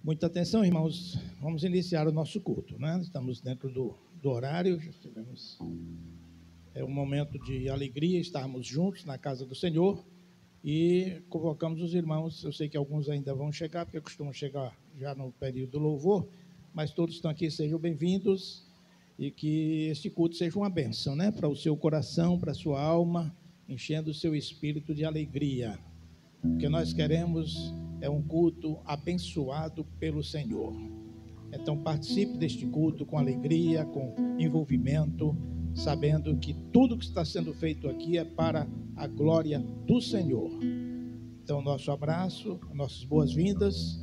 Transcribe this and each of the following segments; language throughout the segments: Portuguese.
Muita atenção, irmãos. Vamos iniciar o nosso culto, né? Estamos dentro do horário. Já tivemos um momento de alegria estarmos juntos na casa do Senhor e convocamos os irmãos. Eu sei que alguns ainda vão chegar, porque costumam chegar já no período do louvor, mas todos estão aqui, sejam bem-vindos e que este culto seja uma bênção, né? Para o seu coração, para a sua alma, enchendo o seu espírito de alegria. O que nós queremos é um culto abençoado pelo Senhor. Então participe deste culto com alegria, com envolvimento, sabendo que tudo que está sendo feito aqui é para a glória do Senhor. Então nosso abraço, nossas boas-vindas,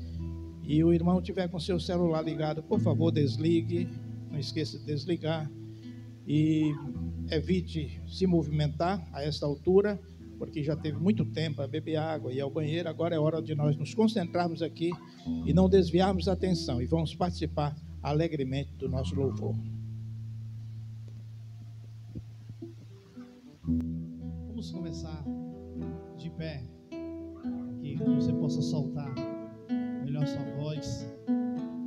e o irmão tiver com seu celular ligado, por favor desligue, não esqueça de desligar e evite se movimentar a esta altura, porque já teve muito tempo a beber água e ao banheiro. Agora é hora de nós nos concentrarmos aqui e não desviarmos a atenção, e vamos participar alegremente do nosso louvor. Vamos começar de pé, que você possa soltar melhor sua voz.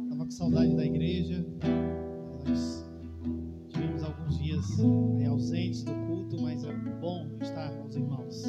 Estava com saudade da igreja, nós tivemos alguns dias aí ausentes do culto, mas é bom estar com os irmãos.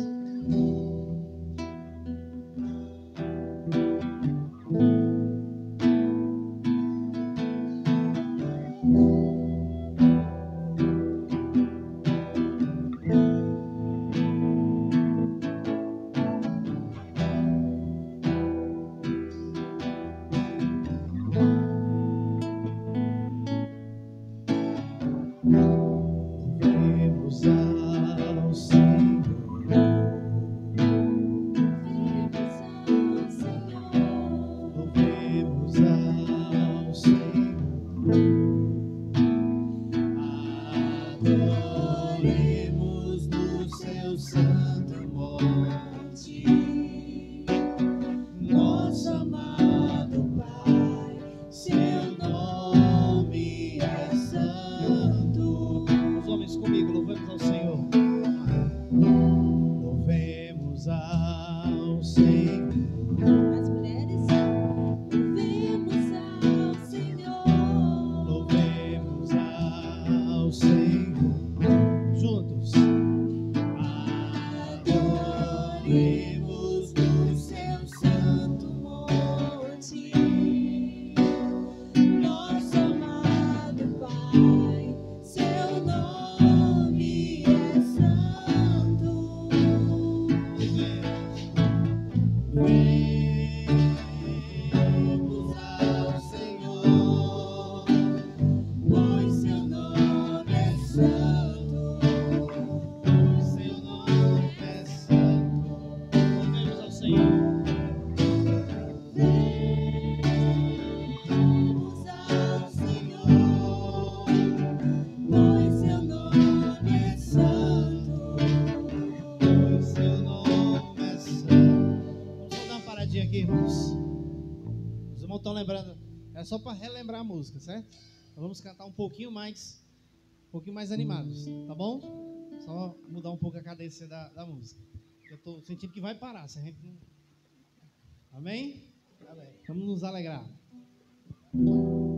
Lembrando, é só para relembrar a música, certo? Então vamos cantar um pouquinho mais animados, tá bom? Só mudar um pouco a cadência da música. Eu tô sentindo que vai parar, se a gente não... Amém? Amém. Vamos nos alegrar. Louvemos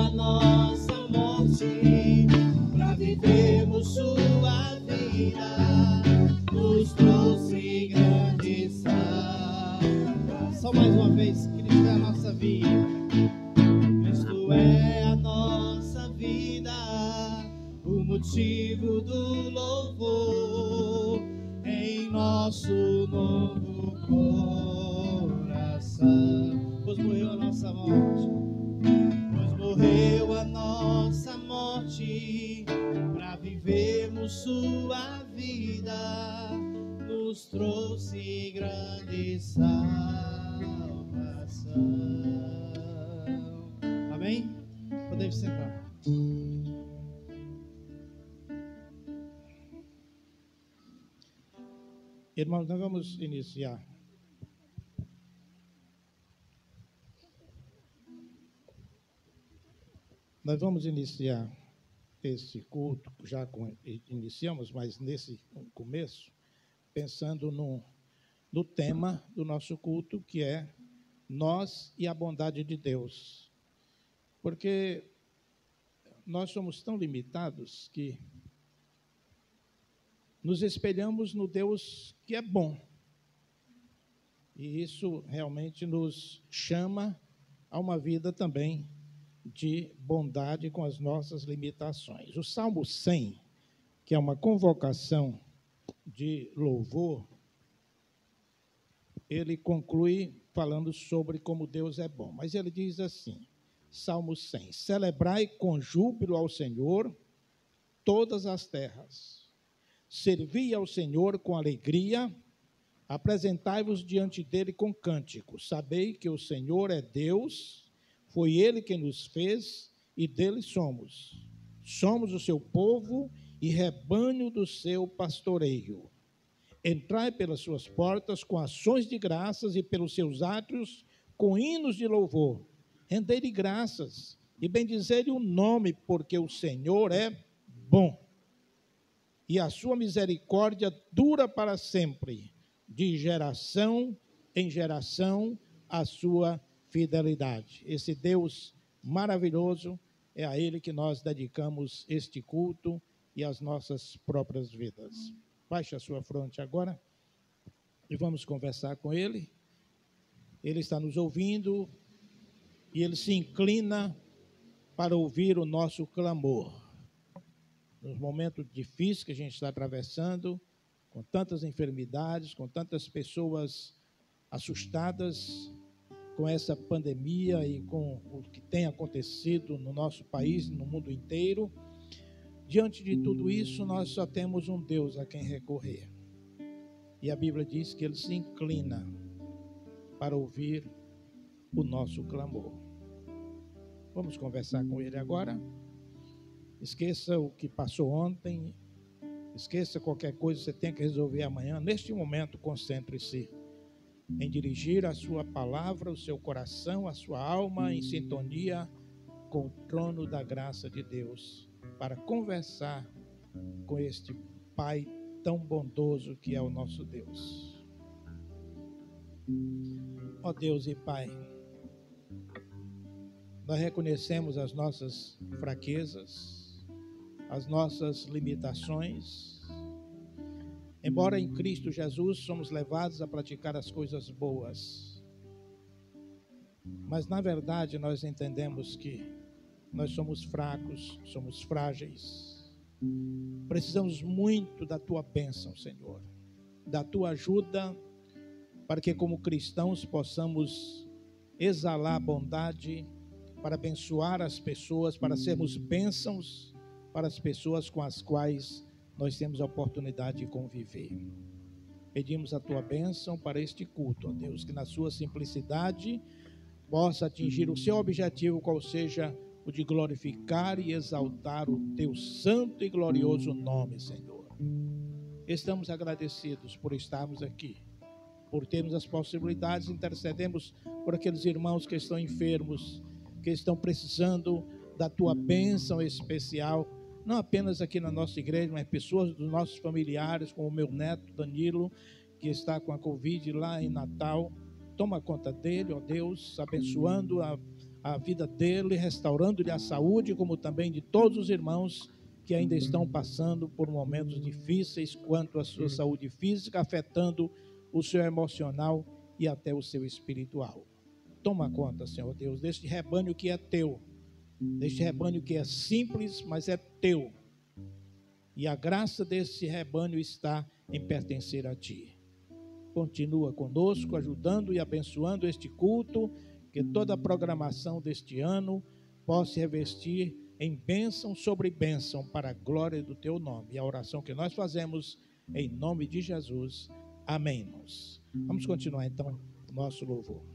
a nossa morte, para vivermos sua vida, nos trouxe grande salvação. Só mais uma vez, Cristo é a nossa vida, Cristo é a nossa vida, o motivo do louvor em nosso novo coração. Pois morreu a nossa morte, pois morreu a nossa morte, para vivermos sua vida, nos trouxe grande salvação. Amém? Podemos sentar. Irmãos, nós vamos iniciar. Nós vamos iniciar esse culto, iniciamos, mas nesse começo, pensando no tema do nosso culto, que é nós e a bondade de Deus. Porque nós somos tão limitados que nos espelhamos no Deus que é bom. E isso realmente nos chama a uma vida também de bondade com as nossas limitações. O Salmo 100, que é uma convocação de louvor, ele conclui falando sobre como Deus é bom. Mas ele diz assim, Salmo 100, celebrai com júbilo ao Senhor todas as terras. Servi ao Senhor com alegria, apresentai-vos diante dele com cânticos. Sabei que o Senhor é Deus, foi ele quem nos fez e dele somos. Somos o seu povo e rebanho do seu pastoreio. Entrai pelas suas portas com ações de graças e pelos seus átrios com hinos de louvor. Rendei-lhe graças e bendizei-lhe o nome, porque o Senhor é bom. E a sua misericórdia dura para sempre, de geração em geração, a sua fidelidade. Esse Deus maravilhoso, é a Ele que nós dedicamos este culto e as nossas próprias vidas. Baixe a sua fronte agora e vamos conversar com Ele. Ele está nos ouvindo e Ele se inclina para ouvir o nosso clamor. Nos momentos difíceis que a gente está atravessando, com tantas enfermidades, com tantas pessoas assustadas com essa pandemia e com o que tem acontecido no nosso país, no mundo inteiro, diante de tudo isso, nós só temos um Deus a quem recorrer. E a Bíblia diz que Ele se inclina para ouvir o nosso clamor. Vamos conversar com Ele agora. Esqueça o que passou ontem, esqueça qualquer coisa que você tenha que resolver amanhã. Neste momento, concentre-se em dirigir a sua palavra, o seu coração, a sua alma em sintonia com o trono da graça de Deus, para conversar com este Pai tão bondoso que é o nosso Deus. Ó Deus e Pai, nós reconhecemos as nossas fraquezas, as nossas limitações. Embora em Cristo Jesus somos levados a praticar as coisas boas, mas na verdade nós entendemos que nós somos fracos, somos frágeis. Precisamos muito da Tua bênção, Senhor, da Tua ajuda, para que como cristãos possamos exalar bondade, para abençoar as pessoas, para sermos bênçãos para as pessoas com as quais nós temos a oportunidade de conviver. Pedimos a Tua bênção para este culto, ó Deus, que na sua simplicidade possa atingir o seu objetivo, qual seja o de glorificar e exaltar o Teu santo e glorioso nome, Senhor. Estamos agradecidos por estarmos aqui, por termos as possibilidades, intercedemos por aqueles irmãos que estão enfermos, que estão precisando da Tua bênção especial, não apenas aqui na nossa igreja, mas pessoas dos nossos familiares, como o meu neto Danilo, que está com a Covid lá em Natal. Toma conta dele, ó Deus, abençoando a vida dele, restaurando-lhe a saúde, como também de todos os irmãos que ainda estão passando por momentos difíceis quanto à sua saúde física, afetando o seu emocional e até o seu espiritual. Toma conta, Senhor Deus, deste rebanho que é teu, deste rebanho que é simples, mas é teu. E a graça desse rebanho está em pertencer a ti. Continua conosco, ajudando e abençoando este culto, que toda a programação deste ano possa revestir em bênção sobre bênção para a glória do teu nome. E a oração que nós fazemos em nome de Jesus. Amém, irmãos. Vamos continuar então o nosso louvor.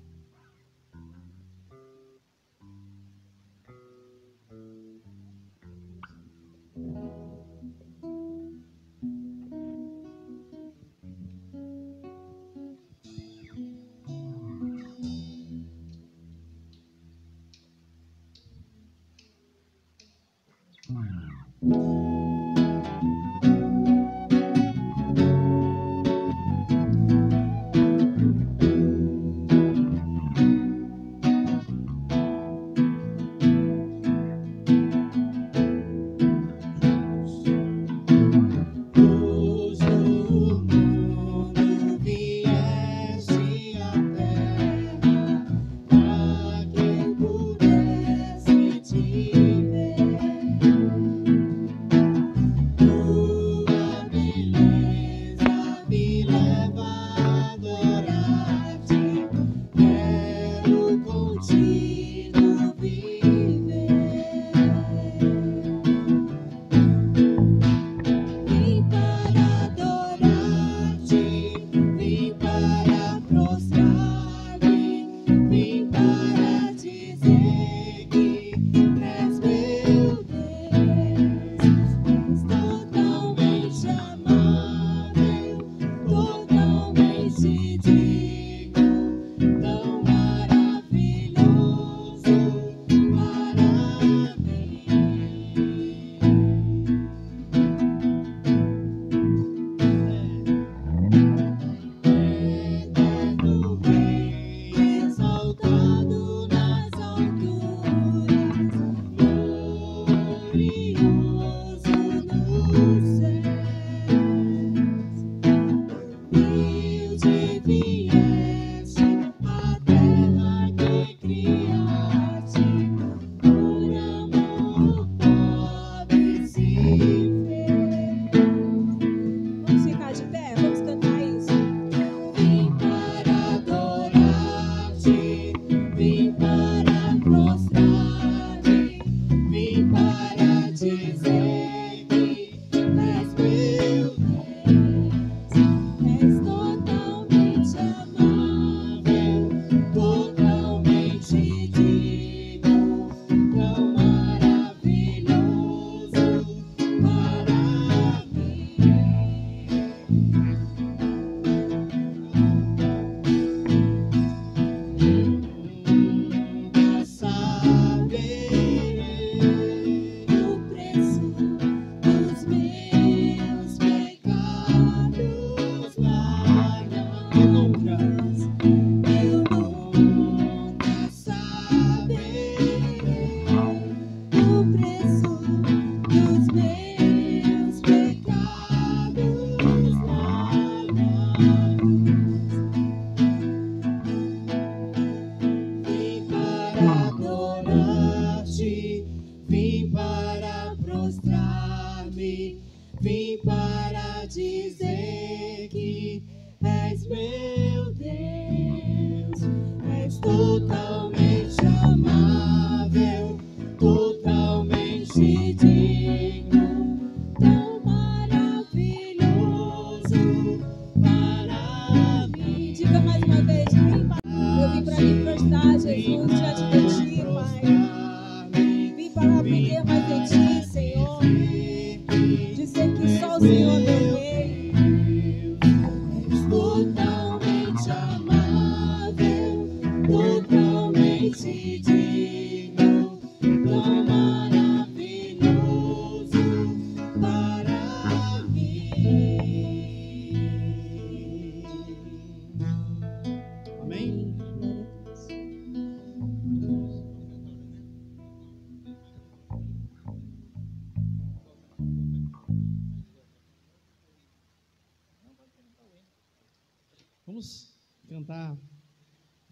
vamos cantar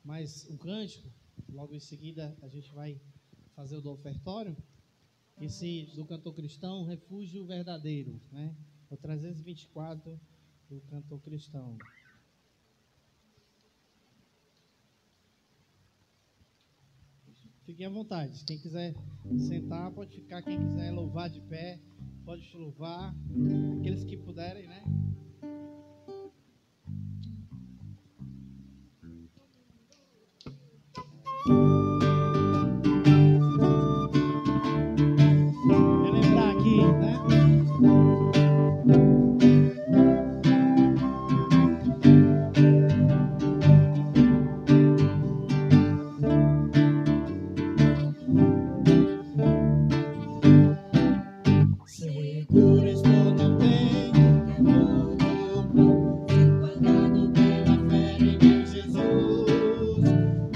mais um cântico. Logo em seguida a gente vai fazer o do ofertório. Esse do cantor cristão, Refúgio Verdadeiro, né? O 324 do cantor cristão. Fiquem à vontade. Quem quiser sentar, pode ficar. Quem quiser louvar de pé, pode louvar. Aqueles que puderem, né? Relembrar aqui, né? Seguro estou, não tenho temor do mal, enquadrado pela fé em meu Jesus.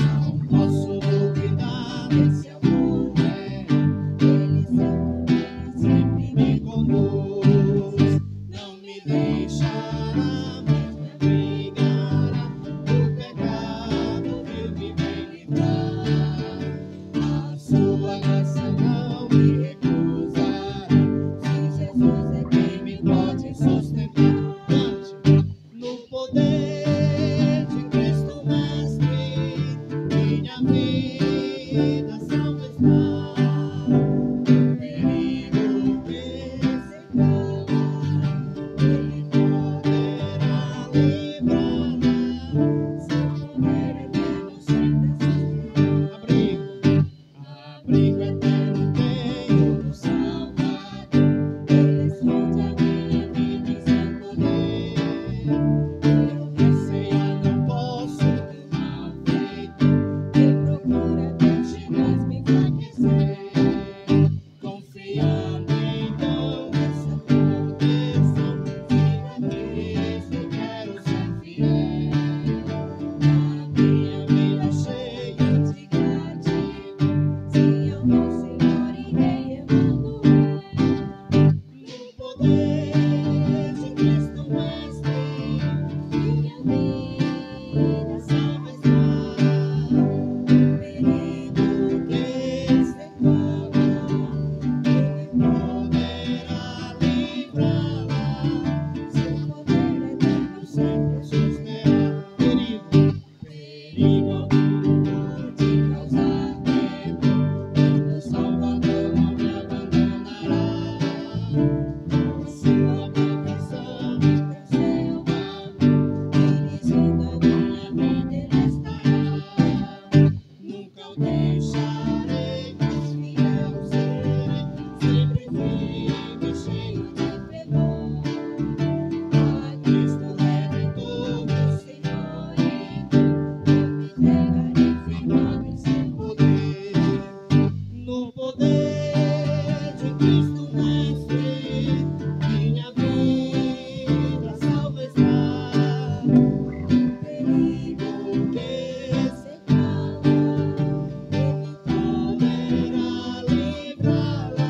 Não posso duvidar desse amor, Ele sempre me conduz. Não me deixará, mas me abrigará do pecado, vive me livrar. A sua graça não me recusará. Jesus é quem me pode sustentar. No poder de Cristo Mestre, minha vida salva está. Do perigo que se cala, Ele poderá livrar. Seu poder eterno sempre sustenta. Abrigo eterno tenho no Salvador. Ele esconde a minha vida em seu poder. Eu recear não posso do mal feito, que procura castigos me enfraquecer. Confiando então nessa proteção, sigo a Cristo, quero ser fiel. A minha vida cheia de gratidão, se eu não Senhor, irei Emanuel. No poder de Cristo Mestre, minha vida salva está. Do perigo que se cala, Ele poderá livrá-la. Seu poder eterno sempre susterá. Perigo algum te causar temor, meu Salvador não me abandonará. Sua proteção e teu seu amor, dirigindo a minha vida Ele estará. Nunca o deixarei, mas fiel serei, sempre firme, cheio de fervor. A Cristo Redentor, meu Senhor e Deus, eu me entregarei firmado em seu poder. No poder de Cristo Mestre, minha vida salva está. Do perigo que se cala, Ele poderá livrá-la.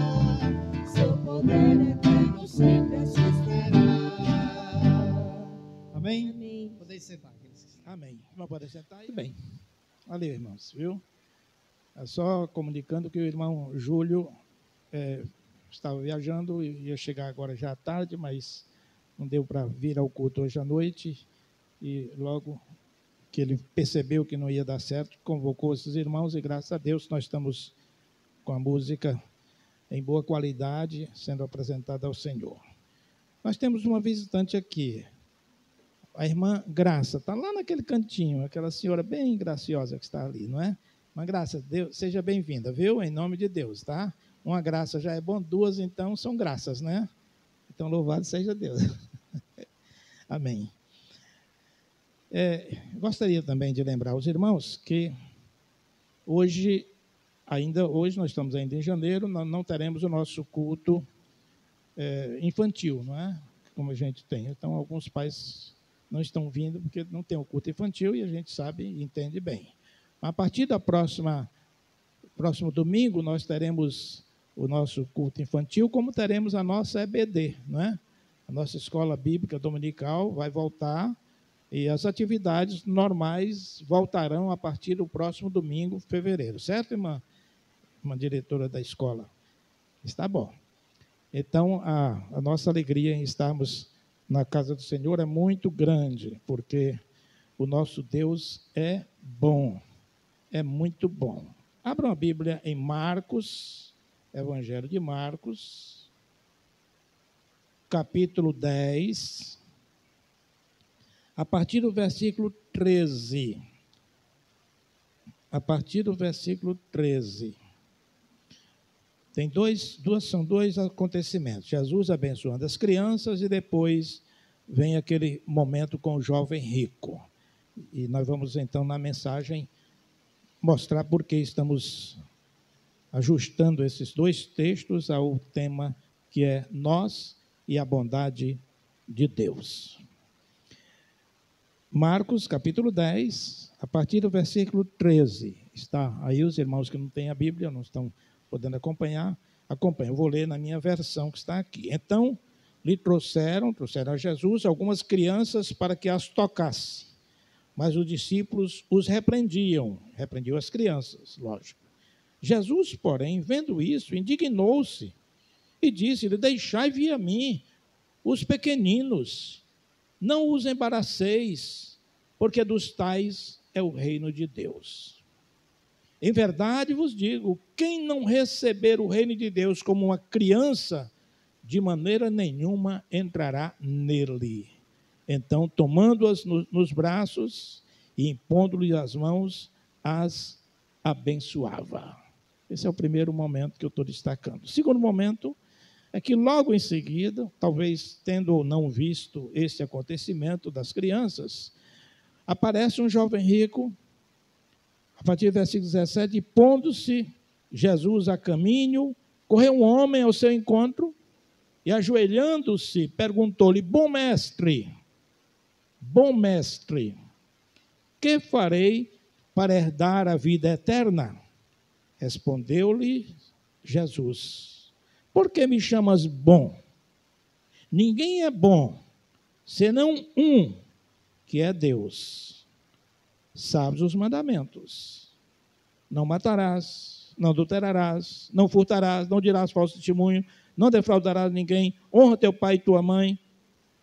Seu poder eterno sempre a susterá. Amém? Amém. Podem sentar. Amém. Irmão, pode sentar aí? Bem. Valeu, irmãos, viu? É só comunicando que o irmão Júlio estava viajando e ia chegar agora já à tarde, mas não deu para vir ao culto hoje à noite. E logo que ele percebeu que não ia dar certo, convocou esses irmãos e graças a Deus nós estamos com a música em boa qualidade sendo apresentada ao Senhor. Nós temos uma visitante aqui, a irmã Graça, está lá naquele cantinho, aquela senhora bem graciosa que está ali, não é? Uma graça, Deus, seja bem-vinda, viu? Em nome de Deus, tá? Uma graça já é bom, duas então são graças, né? Então louvado seja Deus. Amém. Gostaria também de lembrar aos irmãos que hoje nós estamos ainda em janeiro, nós não teremos o nosso culto infantil, não é? Como a gente tem. Então, alguns pais não estão vindo porque não tem o culto infantil e a gente sabe e entende bem. A partir da próximo domingo, nós teremos o nosso culto infantil, como teremos a nossa EBD, não é? A nossa escola bíblica dominical vai voltar E as atividades normais voltarão a partir do próximo domingo, fevereiro. Certo, irmã? Uma diretora da escola. Está bom. Então, a nossa alegria em estarmos na casa do Senhor é muito grande, porque o nosso Deus é bom, é muito bom. Abram a Bíblia em Marcos, Evangelho de Marcos, capítulo 10, a partir do versículo 13. A partir do versículo 13. São dois acontecimentos. Jesus abençoando as crianças e depois vem aquele momento com o jovem rico. E nós vamos, então, na mensagem, mostrar por que estamos ajustando esses dois textos ao tema que é nós e a bondade de Deus. Marcos, capítulo 10, a partir do versículo 13. Está aí os irmãos que não têm a Bíblia, não estão podendo acompanhar, acompanhem. Eu vou ler na minha versão que está aqui. Então, lhe trouxeram a Jesus algumas crianças para que as tocasse. Mas os discípulos os repreendiam as crianças, lógico. Jesus, porém, vendo isso, indignou-se e disse-lhe: deixai vir a mim os pequeninos, não os embaraceis, porque dos tais é o reino de Deus. Em verdade vos digo, quem não receber o reino de Deus como uma criança, de maneira nenhuma entrará nele. Então, tomando-as nos braços e impondo-lhe as mãos, as abençoava. Esse é o primeiro momento que eu estou destacando. O segundo momento é que logo em seguida, talvez tendo ou não visto esse acontecimento das crianças, aparece um jovem rico, a partir do versículo 17, e pondo-se Jesus a caminho, correu um homem ao seu encontro e, ajoelhando-se, perguntou-lhe: bom mestre, que farei para herdar a vida eterna? Respondeu-lhe Jesus: por que me chamas bom? Ninguém é bom, senão um, que é Deus. Sabes os mandamentos: não matarás, não adulterarás, não furtarás, não dirás falso testemunho, não defraudarás ninguém, honra teu pai e tua mãe.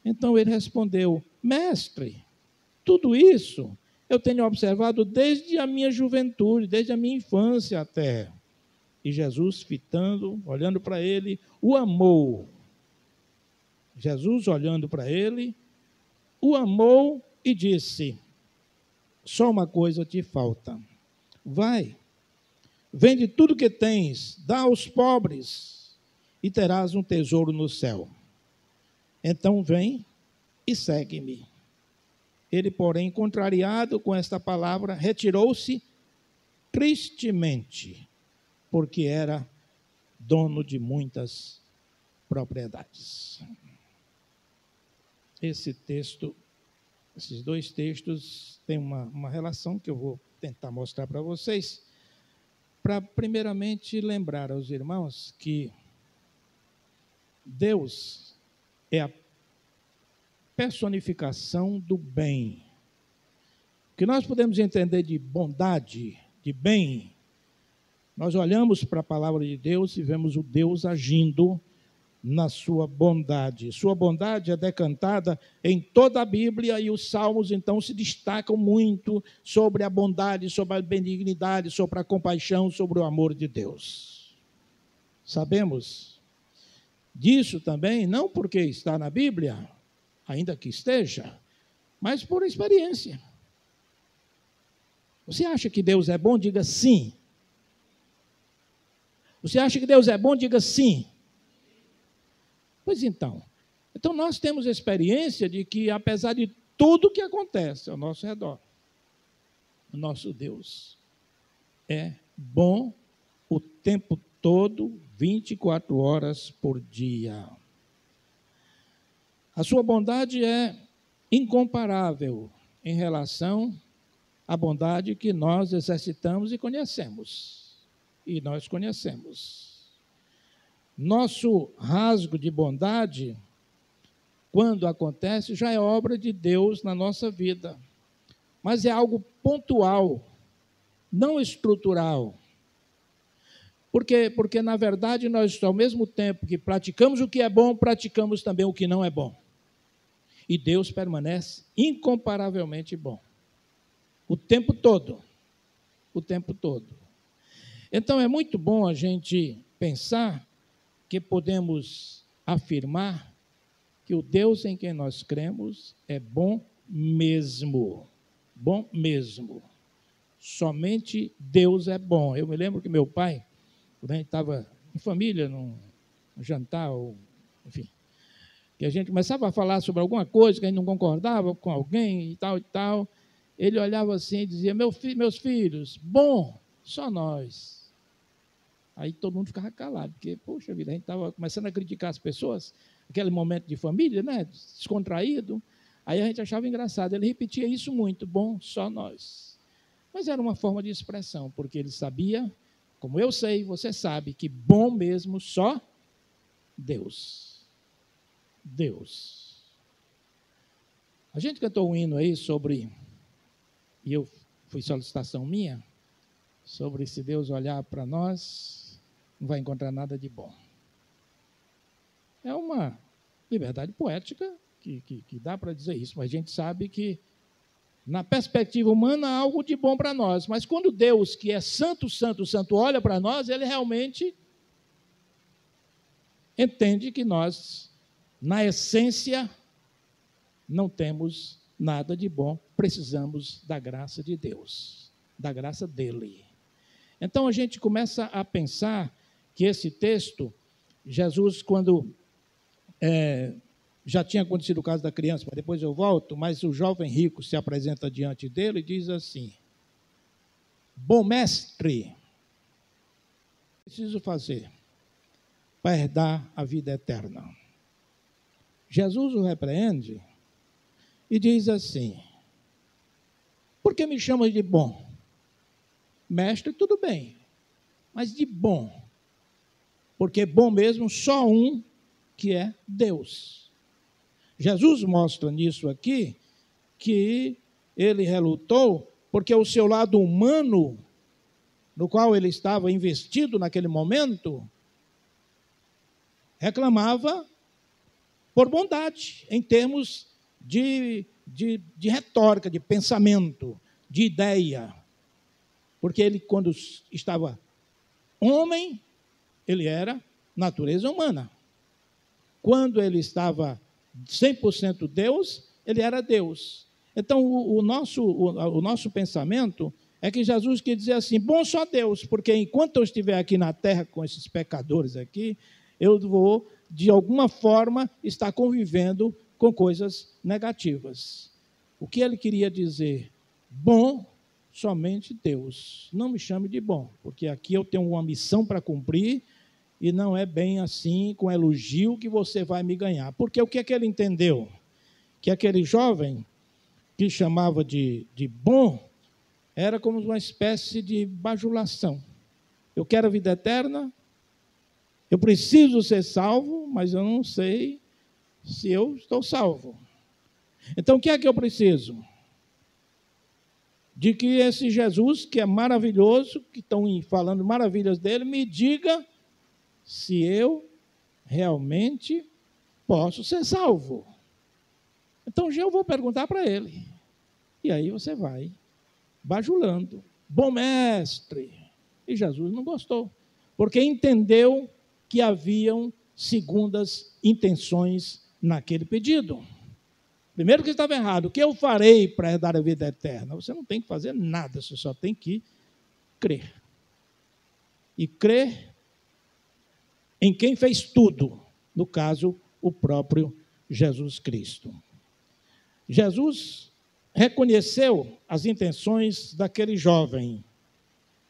Então ele respondeu: mestre, tudo isso eu tenho observado desde a minha juventude, desde a minha infância até. E Jesus, fitando, olhando para ele, o amou. Jesus, olhando para ele, o amou e disse: só uma coisa te falta. Vai, vende tudo que tens, dá aos pobres, e terás um tesouro no céu. Então vem e segue-me. Ele, porém, contrariado com esta palavra, retirou-se tristemente, porque era dono de muitas propriedades. Esses dois textos têm uma relação que eu vou tentar mostrar para vocês, para primeiramente lembrar aos irmãos que Deus é a personificação do bem. O que nós podemos entender de bondade, de bem, nós olhamos para a palavra de Deus e vemos o Deus agindo na sua bondade. Sua bondade é decantada em toda a Bíblia e os Salmos, então, se destacam muito sobre a bondade, sobre a benignidade, sobre a compaixão, sobre o amor de Deus. Sabemos disso também, não porque está na Bíblia, ainda que esteja, mas por experiência. Você acha que Deus é bom? Diga sim. Você acha que Deus é bom? Diga sim. Pois então nós temos experiência de que, apesar de tudo que acontece ao nosso redor, o nosso Deus é bom o tempo todo, 24 horas por dia. A sua bondade é incomparável em relação à bondade que nós exercitamos e conhecemos. E nós conhecemos. Nosso rasgo de bondade quando acontece, já é obra de Deus na nossa vida. Mas é algo pontual, não estrutural. Porque, na verdade, nós, ao mesmo tempo que praticamos o que é bom, praticamos também o que não é bom. E Deus permanece incomparavelmente bom. O tempo todo. O tempo todo. Então, é muito bom a gente pensar que podemos afirmar que o Deus em quem nós cremos é bom mesmo. Bom mesmo. Somente Deus é bom. Eu me lembro que meu pai, quando a gente estava em família, num jantar, enfim, que a gente começava a falar sobre alguma coisa que a gente não concordava com alguém e tal, ele olhava assim e dizia, meus filhos, bom, só nós. Aí todo mundo ficava calado, porque, poxa vida, a gente estava começando a criticar as pessoas, aquele momento de família, né, descontraído, aí a gente achava engraçado, ele repetia isso muito, bom, só nós. Mas era uma forma de expressão, porque ele sabia, como eu sei, você sabe, que bom mesmo só Deus. Deus. A gente cantou um hino aí sobre, e eu fui solicitação minha, sobre se Deus olhar para nós, não vai encontrar nada de bom. É uma liberdade poética que dá para dizer isso, mas a gente sabe que, na perspectiva humana, há algo de bom para nós, mas quando Deus, que é santo, santo, santo, olha para nós, ele realmente entende que nós, na essência, não temos nada de bom, precisamos da graça de Deus, da graça dele. Então a gente começa a pensar que esse texto, Jesus, quando já tinha acontecido o caso da criança, mas depois eu volto, mas o jovem rico se apresenta diante dele e diz assim, bom mestre, preciso fazer para herdar a vida eterna. Jesus o repreende e diz assim, por que me chama de bom? Mestre, tudo bem, mas de bom, porque bom mesmo só um, que é Deus. Jesus mostra nisso aqui que ele relutou porque o seu lado humano, no qual ele estava investido naquele momento, reclamava por bondade, em termos de retórica, de pensamento, de ideia. Porque ele, quando estava homem, ele era natureza humana. Quando ele estava 100% Deus, ele era Deus. Então, o nosso pensamento é que Jesus quer dizer assim, bom só Deus, porque enquanto eu estiver aqui na terra com esses pecadores aqui, eu vou, de alguma forma, estar convivendo com coisas negativas. O que ele queria dizer? Bom, somente Deus. Não me chame de bom, porque aqui eu tenho uma missão para cumprir e não é bem assim, com elogio, que você vai me ganhar. Porque o que é que ele entendeu? Que aquele jovem que chamava de bom era como uma espécie de bajulação. Eu quero a vida eterna, eu preciso ser salvo, mas eu não sei se eu estou salvo. Então, o que é que eu preciso? De que esse Jesus, que é maravilhoso, que estão falando maravilhas dele, me diga se eu realmente posso ser salvo. Então, já eu vou perguntar para ele. E aí você vai bajulando. Bom mestre. E Jesus não gostou, porque entendeu que haviam segundas intenções naquele pedido. Primeiro que estava errado. O que eu farei para herdar a vida eterna? Você não tem que fazer nada, você só tem que crer. E crer em quem fez tudo, no caso, o próprio Jesus Cristo. Jesus reconheceu as intenções daquele jovem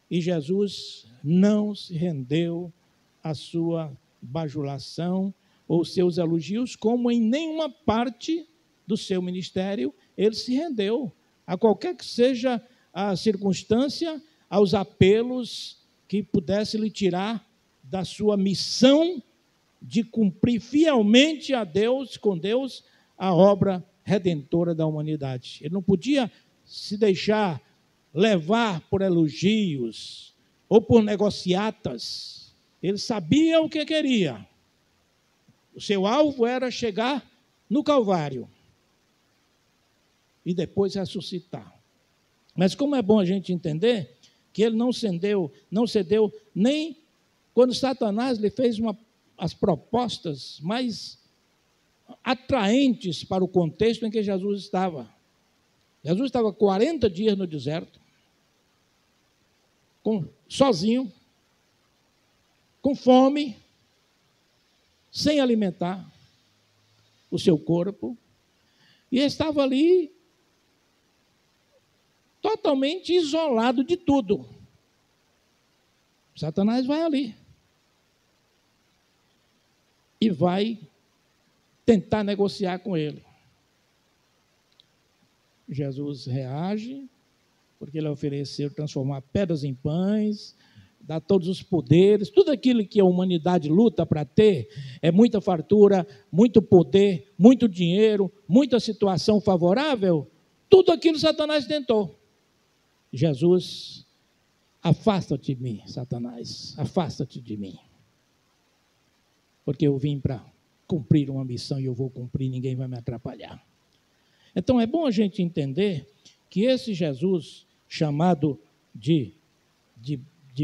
e Jesus não se rendeu à sua bajulação ou seus elogios, como em nenhuma parte do seu ministério ele se rendeu, a qualquer que seja a circunstância, aos apelos que pudesse lhe tirar da sua missão de cumprir fielmente a Deus, com Deus, a obra redentora da humanidade. Ele não podia se deixar levar por elogios ou por negociatas. Ele sabia o que queria. O seu alvo era chegar no Calvário e depois ressuscitar. Mas como é bom a gente entender que ele não cedeu nem quando Satanás lhe fez as propostas mais atraentes para o contexto em que Jesus estava. Jesus estava 40 dias no deserto, sozinho, com fome, sem alimentar o seu corpo, e estava ali totalmente isolado de tudo. Satanás vai ali e vai tentar negociar com ele. Jesus reage, porque ele ofereceu transformar pedras em pães, dar todos os poderes, tudo aquilo que a humanidade luta para ter, é muita fartura, muito poder, muito dinheiro, muita situação favorável, tudo aquilo Satanás tentou. Jesus, afasta-te de mim, Satanás, afasta-te de mim, porque eu vim para cumprir uma missão e eu vou cumprir, ninguém vai me atrapalhar. Então é bom a gente entender que esse Jesus, chamado de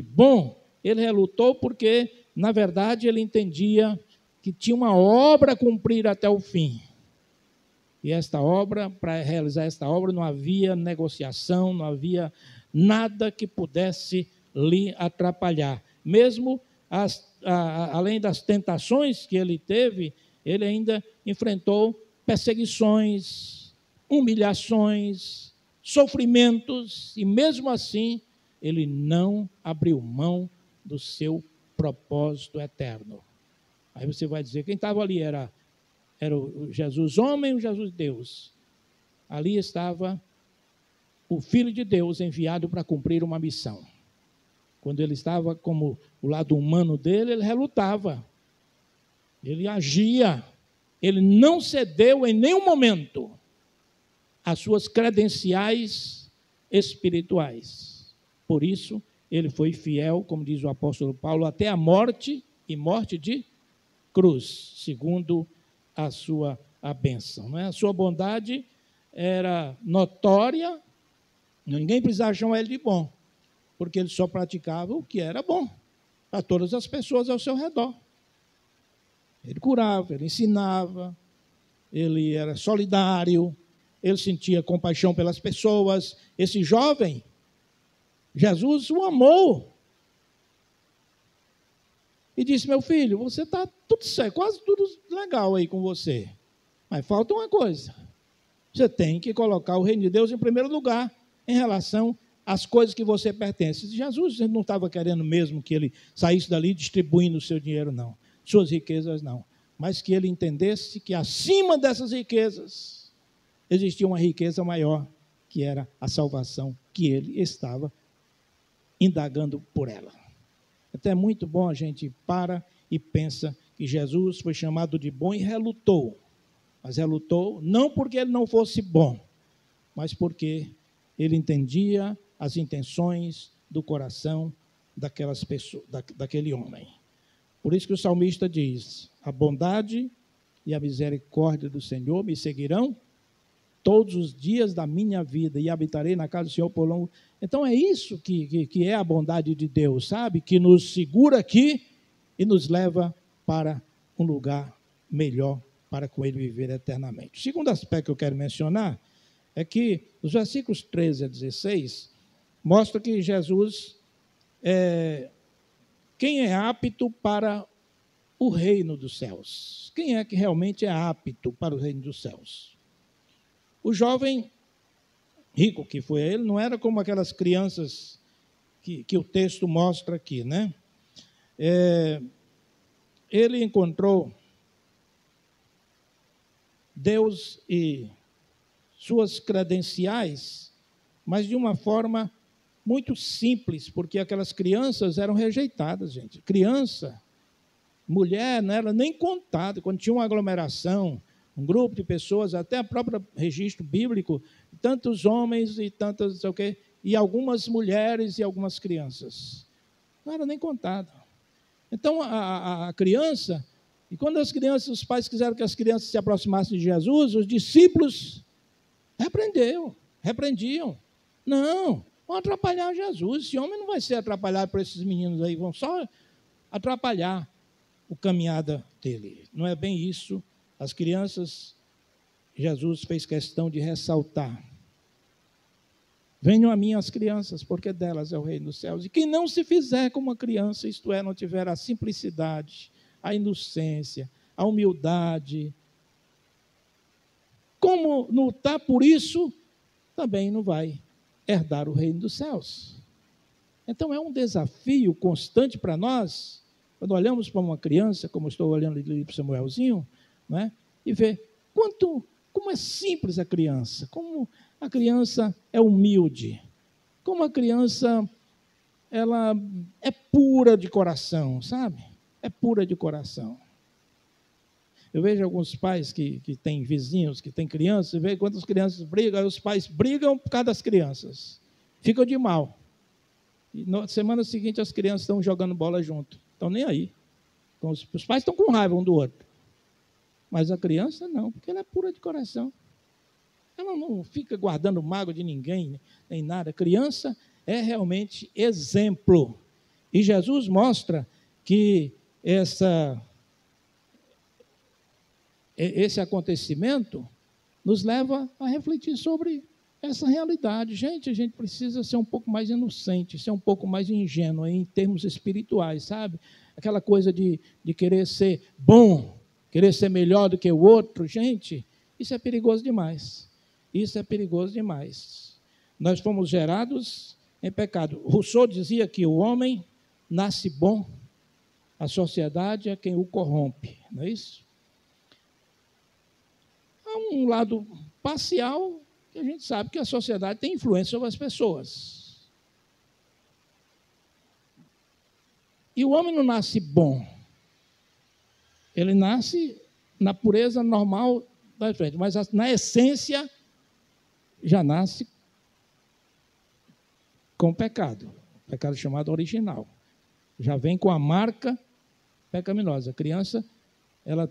bom, ele relutou porque, na verdade, ele entendia que tinha uma obra a cumprir até o fim. E esta obra, para realizar esta obra, não havia negociação, não havia nada que pudesse lhe atrapalhar. Mesmo além das tentações que ele teve, ele ainda enfrentou perseguições, humilhações, sofrimentos, e mesmo assim, ele não abriu mão do seu propósito eterno. Aí você vai dizer, quem estava ali era o Jesus homem ou o Jesus Deus? Ali estava o Filho de Deus enviado para cumprir uma missão. Quando ele estava como o lado humano dele, ele relutava, ele agia, ele não cedeu em nenhum momento às suas credenciais espirituais. Por isso, ele foi fiel, como diz o apóstolo Paulo, até a morte, e morte de cruz, segundo a bênção. Não é? A sua bondade era notória, ninguém precisava chamar ele de bom, porque ele só praticava o que era bom para todas as pessoas ao seu redor. Ele curava, ele ensinava, ele era solidário, ele sentia compaixão pelas pessoas. Esse jovem, Jesus o amou e disse, meu filho, você está tudo certo, quase tudo legal aí com você, mas falta uma coisa, você tem que colocar o reino de Deus em primeiro lugar em relação às coisas que você pertence. Jesus não estava querendo mesmo que ele saísse dali distribuindo o seu dinheiro, não, suas riquezas não, mas que ele entendesse que acima dessas riquezas existia uma riqueza maior, que era a salvação que ele estava indagando por ela. Até é muito bom a gente para e pensa que Jesus foi chamado de bom e relutou. Mas relutou não porque ele não fosse bom, mas porque ele entendia as intenções do coração daquelas pessoas, daquele homem. Por isso que o salmista diz, a bondade e a misericórdia do Senhor me seguirão todos os dias da minha vida, e habitarei na casa do Senhor por longo. Então é isso que é a bondade de Deus, sabe? Que nos segura aqui e nos leva para um lugar melhor para com Ele viver eternamente. O segundo aspecto que eu quero mencionar é que os versículos 13 a 16 mostram que Jesus quem é apto para o reino dos céus? Quem é que realmente é apto para o reino dos céus? O jovem rico que foi ele, não era como aquelas crianças que o texto mostra aqui, né? Ele encontrou Deus e suas credenciais, mas de uma forma muito simples, porque aquelas crianças eram rejeitadas, gente. Criança mulher não era nem contada. Quando tinha uma aglomeração, um grupo de pessoas, até o próprio registro bíblico, tantos homens e tantas, sei o quê, e algumas mulheres e algumas crianças. Não era nem contada. Então, a criança, e quando os pais quiseram que as crianças se aproximassem de Jesus, os discípulos repreendiam. Não, vão atrapalhar Jesus. Esse homem não vai ser atrapalhado por esses meninos aí, vão só atrapalhar a caminhada dele. Não é bem isso. As crianças, Jesus fez questão de ressaltar. Venham a mim as crianças, porque delas é o reino dos céus. E quem não se fizer como uma criança, isto é, não tiver a simplicidade, a inocência, a humildade, como lutar por isso, também não vai herdar o reino dos céus. Então é um desafio constante para nós, quando olhamos para uma criança, como estou olhando ali para o Samuelzinho, não é? E ver como é simples a criança, como a criança é humilde, como a criança ela é pura de coração, sabe? É pura de coração. Eu vejo alguns pais que têm vizinhos, que têm crianças, e vejo quantas crianças brigam, aí os pais brigam por causa das crianças, ficam de mal. E na semana seguinte as crianças estão jogando bola junto, estão nem aí. Então, os pais estão com raiva um do outro. Mas a criança não, porque ela é pura de coração. Ela não fica guardando mágoa de ninguém, nem nada. A criança é realmente exemplo. E Jesus mostra que esse acontecimento nos leva a refletir sobre essa realidade. Gente, a gente precisa ser um pouco mais inocente, ser um pouco mais ingênuo em termos espirituais, sabe? Aquela coisa de querer ser bom, querer ser melhor do que o outro. Gente, isso é perigoso demais. Isso é perigoso demais. Nós fomos gerados em pecado. Rousseau dizia que o homem nasce bom, a sociedade é quem o corrompe, não é isso? Há um lado parcial que a gente sabe que a sociedade tem influência sobre as pessoas. E o homem não nasce bom. Ele nasce na pureza normal da frente, mas na essência já nasce com pecado chamado original. Já vem com a marca pecaminosa. A criança, ela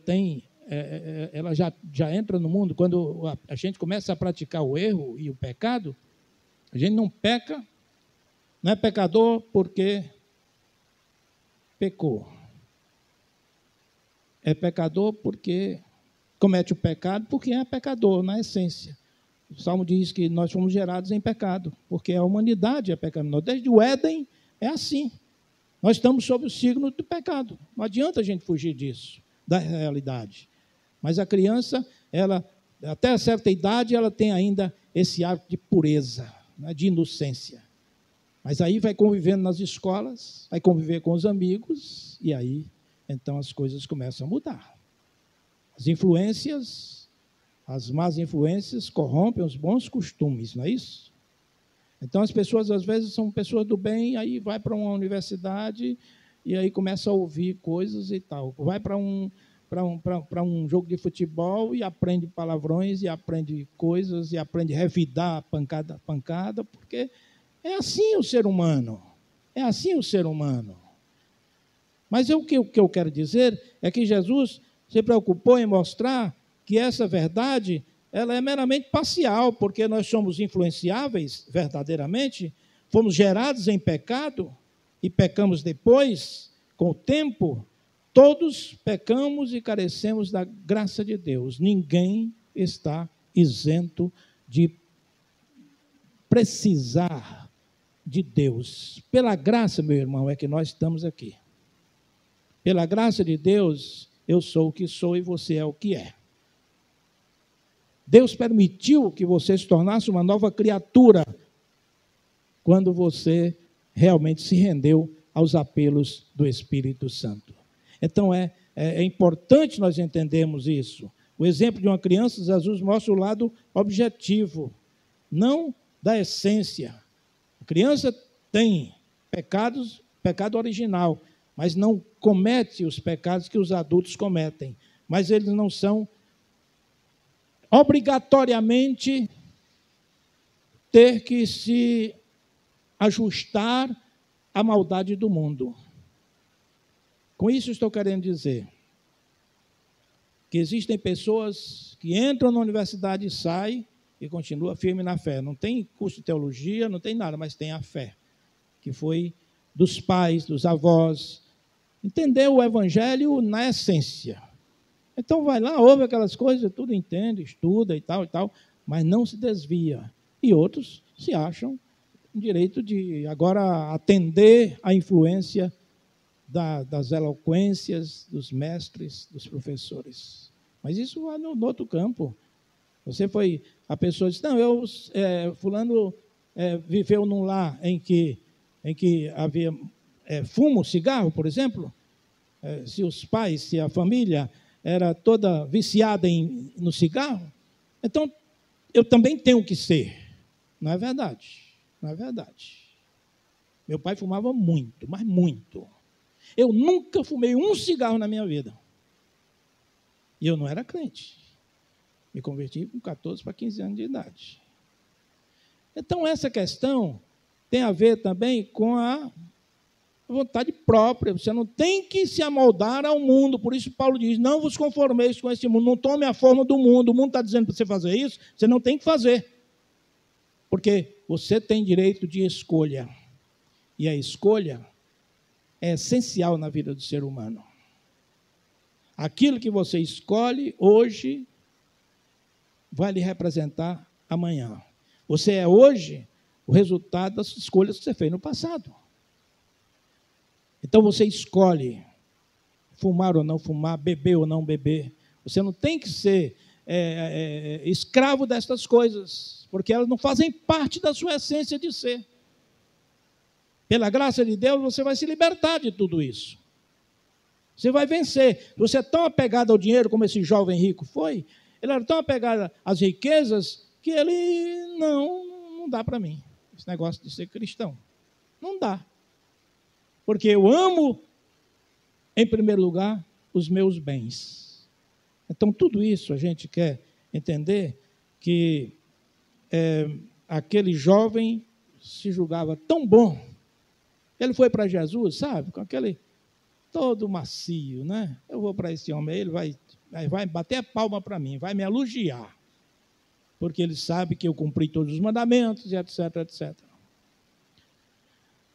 já entra no mundo, quando a gente começa a praticar o erro e o pecado, a gente não peca, não é pecador porque pecou. É pecador porque comete o pecado, porque é pecador, na essência. O Salmo diz que nós fomos gerados em pecado, porque a humanidade é pecaminosa. Desde o Éden é assim. Nós estamos sob o signo do pecado. Não adianta a gente fugir disso, da realidade. Mas a criança, ela, até certa idade, ela tem ainda esse ar de pureza, né, de inocência. Mas aí vai convivendo nas escolas, vai conviver com os amigos, e aí, então, as coisas começam a mudar. As influências, as más influências corrompem os bons costumes, não é isso? Então, as pessoas, às vezes, são pessoas do bem, aí vai para uma universidade, e aí começa a ouvir coisas e tal. Vai para um jogo de futebol e aprende palavrões, e aprende coisas, e aprende a revidar pancada, porque é assim o ser humano. É assim o ser humano. Mas o que eu quero dizer é que Jesus se preocupou em mostrar que essa verdade ela é meramente parcial, porque nós somos influenciáveis verdadeiramente, fomos gerados em pecado e pecamos depois, com o tempo. Todos pecamos e carecemos da graça de Deus. Ninguém está isento de precisar de Deus. Pela graça, meu irmão, é que nós estamos aqui. Pela graça de Deus, eu sou o que sou e você é o que é. Deus permitiu que você se tornasse uma nova criatura quando você realmente se rendeu aos apelos do Espírito Santo. Então, é importante nós entendermos isso. O exemplo de uma criança, Jesus mostra o lado objetivo, não da essência. A criança tem pecado original, mas não comete os pecados que os adultos cometem. Mas eles não são obrigatoriamente ter que se ajustar à maldade do mundo. Com isso estou querendo dizer que existem pessoas que entram na universidade e saem e continuam firme na fé. Não tem curso de teologia, não tem nada, mas tem a fé, que foi dos pais, dos avós. Entendeu o evangelho na essência. Então vai lá, ouve aquelas coisas, tudo entende, estuda e tal, mas não se desvia. E outros se acham em direito de agora atender à influência das eloquências dos mestres, dos professores. Mas isso vai no outro campo. A pessoa diz, não, fulano viveu num lar em que havia fumo, cigarro, por exemplo. Se os pais, se a família era toda viciada no cigarro, então eu também tenho que ser. Não é verdade. Não é verdade. Meu pai fumava muito, mas muito. Eu nunca fumei um cigarro na minha vida. E eu não era crente. Me converti com 14 para 15 anos de idade. Então, essa questão tem a ver também com a vontade própria. Você não tem que se amoldar ao mundo. Por isso, Paulo diz, não vos conformeis com esse mundo. Não tome a forma do mundo. O mundo está dizendo para você fazer isso, você não tem que fazer. Porque você tem direito de escolha. E a escolha é essencial na vida do ser humano. Aquilo que você escolhe hoje vai lhe representar amanhã. Você é hoje o resultado das escolhas que você fez no passado. Então você escolhe fumar ou não fumar, beber ou não beber. Você não tem que ser escravo destas coisas, porque elas não fazem parte da sua essência de ser. Pela graça de Deus, você vai se libertar de tudo isso. Você vai vencer. Você é tão apegado ao dinheiro como esse jovem rico foi, ele era tão apegado às riquezas que ele, não dá para mim, esse negócio de ser cristão. Não dá. Porque eu amo, em primeiro lugar, os meus bens. Então, tudo isso a gente quer entender que aquele jovem se julgava tão bom. Ele foi para Jesus, sabe, com aquele todo macio, né? Eu vou para esse homem, ele vai bater a palma para mim, vai me elogiar, porque ele sabe que eu cumpri todos os mandamentos, e etc, etc.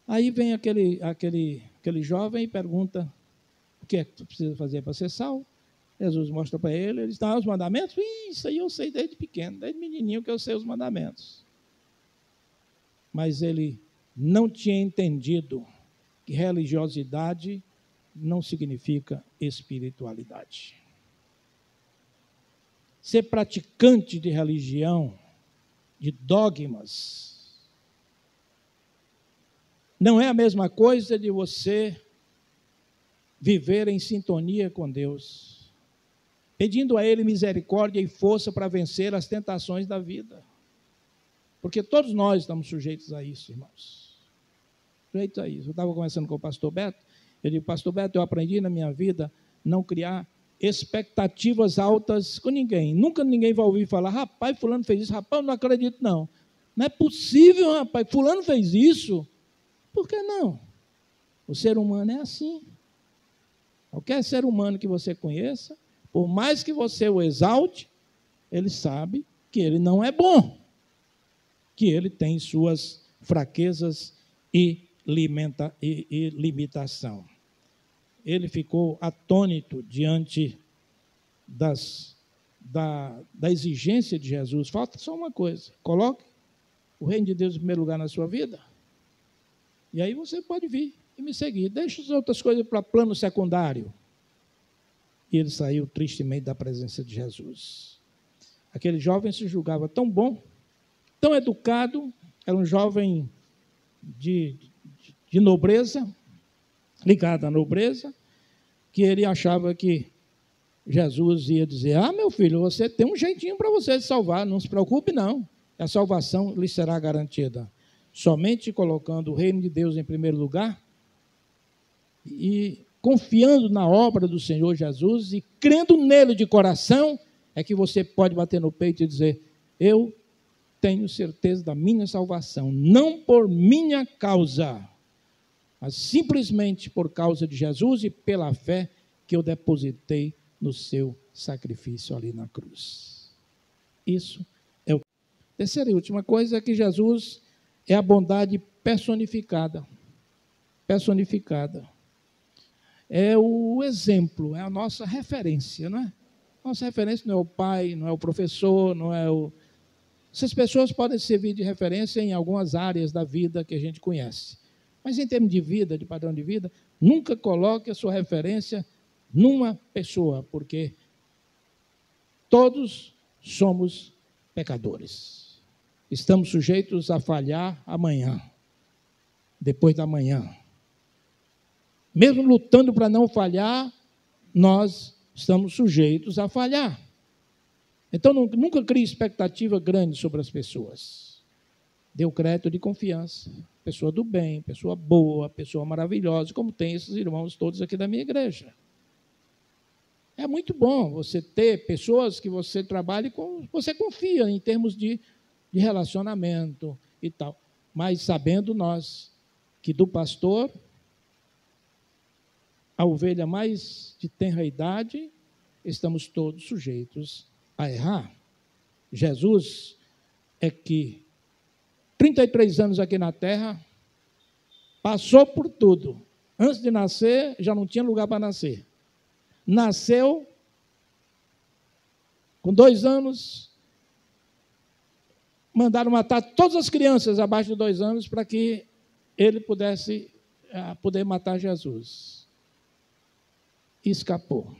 Aí vem aquele jovem e pergunta, o que é que tu precisa fazer para ser salvo? Jesus mostra para ele, ele diz, os mandamentos? Isso aí eu sei desde pequeno, desde menininho que eu sei os mandamentos. Mas ele não tinha entendido que religiosidade não significa espiritualidade. Ser praticante de religião, de dogmas, não é a mesma coisa de você viver em sintonia com Deus, pedindo a Ele misericórdia e força para vencer as tentações da vida. Porque todos nós estamos sujeitos a isso, irmãos. Sujeitos a isso. Eu estava conversando com o pastor Beto, eu digo, pastor Beto, eu aprendi na minha vida não criar expectativas altas com ninguém. Nunca ninguém vai ouvir falar, rapaz, fulano fez isso, rapaz, eu não acredito não. Não é possível, rapaz, fulano fez isso. Por que não? O ser humano é assim. Qualquer ser humano que você conheça, por mais que você o exalte, ele sabe que ele não é bom, que ele tem suas fraquezas e limitação. Ele ficou atônito diante da exigência de Jesus. Falta só uma coisa, coloque o reino de Deus em primeiro lugar na sua vida, e aí você pode vir e me seguir. Deixa as outras coisas para plano secundário. E ele saiu tristemente da presença de Jesus. Aquele jovem se julgava tão bom, tão educado, era um jovem de nobreza, ligado à nobreza, que ele achava que Jesus ia dizer, meu filho, você tem um jeitinho para você se salvar, não se preocupe não, a salvação lhe será garantida. Somente colocando o reino de Deus em primeiro lugar, e confiando na obra do Senhor Jesus e crendo nele de coração, é que você pode bater no peito e dizer: eu tenho certeza da minha salvação, não por minha causa, mas simplesmente por causa de Jesus e pela fé que eu depositei no seu sacrifício ali na cruz. Isso é o terceira e última coisa, é que Jesus é a bondade personificada. Personificada. É o exemplo, é a nossa referência, não é? Nossa referência não é o pai, não é o professor, não é o... Essas pessoas podem servir de referência em algumas áreas da vida que a gente conhece. Mas em termos de vida, de padrão de vida, nunca coloque a sua referência numa pessoa, porque todos somos pecadores. Estamos sujeitos a falhar amanhã, depois da manhã. Mesmo lutando para não falhar, nós estamos sujeitos a falhar. Então, nunca crie expectativa grande sobre as pessoas. Dê o crédito de confiança. Pessoa do bem, pessoa boa, pessoa maravilhosa, como tem esses irmãos todos aqui da minha igreja. É muito bom você ter pessoas que você trabalhe com, você confia em termos de relacionamento e tal. Mas sabendo nós que do pastor, a ovelha mais de tenra idade, estamos todos sujeitos a errar. Jesus é que 33 anos aqui na terra, passou por tudo. Antes de nascer, já não tinha lugar para nascer. Nasceu, com 2 anos, mandaram matar todas as crianças abaixo de 2 anos para que ele pudesse poder matar Jesus. E escapou.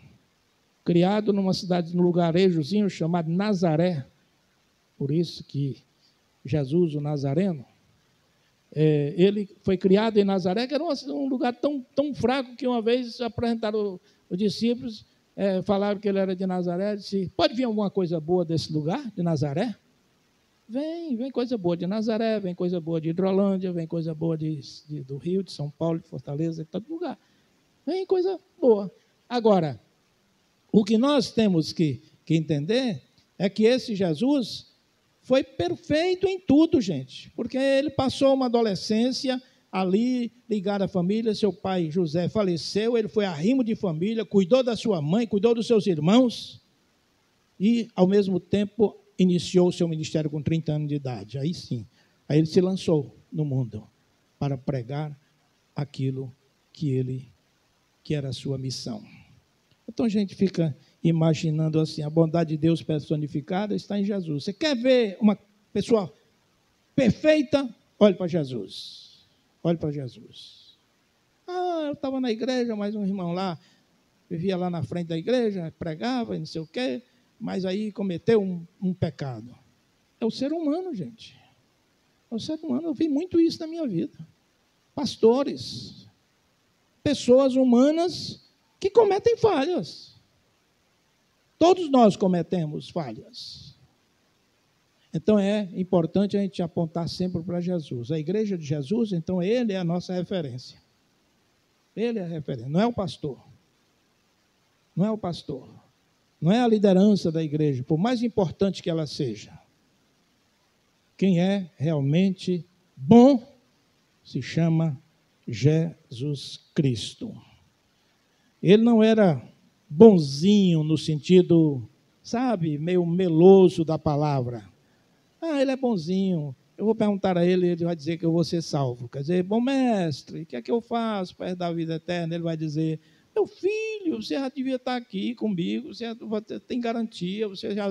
Criado numa cidade, num lugarejozinho chamado Nazaré, por isso que Jesus, o Nazareno, ele foi criado em Nazaré, que era um lugar tão fraco que uma vez apresentaram os discípulos, falaram que ele era de Nazaré, disse: pode vir alguma coisa boa desse lugar, de Nazaré? Vem coisa boa de Nazaré, vem coisa boa de Hidrolândia, vem coisa boa do Rio, de São Paulo, de Fortaleza, de todo lugar. Vem coisa boa. Agora, o que nós temos que entender é que esse Jesus foi perfeito em tudo, gente, porque ele passou uma adolescência ali ligado à família. Seu pai José faleceu, ele foi arrimo de família, cuidou da sua mãe, cuidou dos seus irmãos e, ao mesmo tempo, iniciou o seu ministério com 30 anos de idade. Aí sim, aí ele se lançou no mundo para pregar aquilo que era a sua missão. Então a gente fica imaginando assim, a bondade de Deus personificada está em Jesus. Você quer ver uma pessoa perfeita? Olhe para Jesus. Olhe para Jesus. Eu estava na igreja, mas um irmão lá, vivia lá na frente da igreja, pregava e não sei o quê, mas aí cometeu um pecado. É o ser humano, gente. É o ser humano. Eu vi muito isso na minha vida. Pastores, pessoas humanas que cometem falhas. Todos nós cometemos falhas. Então é importante a gente apontar sempre para Jesus. A igreja de Jesus, então, ele é a nossa referência. Ele é a referência, não é o pastor. Não é o pastor. Não é a liderança da igreja, por mais importante que ela seja. Quem é realmente bom se chama Jesus Cristo. Ele não era bonzinho no sentido, sabe, meio meloso da palavra. Ele é bonzinho. Eu vou perguntar a ele, ele vai dizer que eu vou ser salvo. Quer dizer, bom mestre, o que é que eu faço para herdar a vida eterna? Ele vai dizer: meu filho, você já devia estar aqui comigo, você tem garantia, você já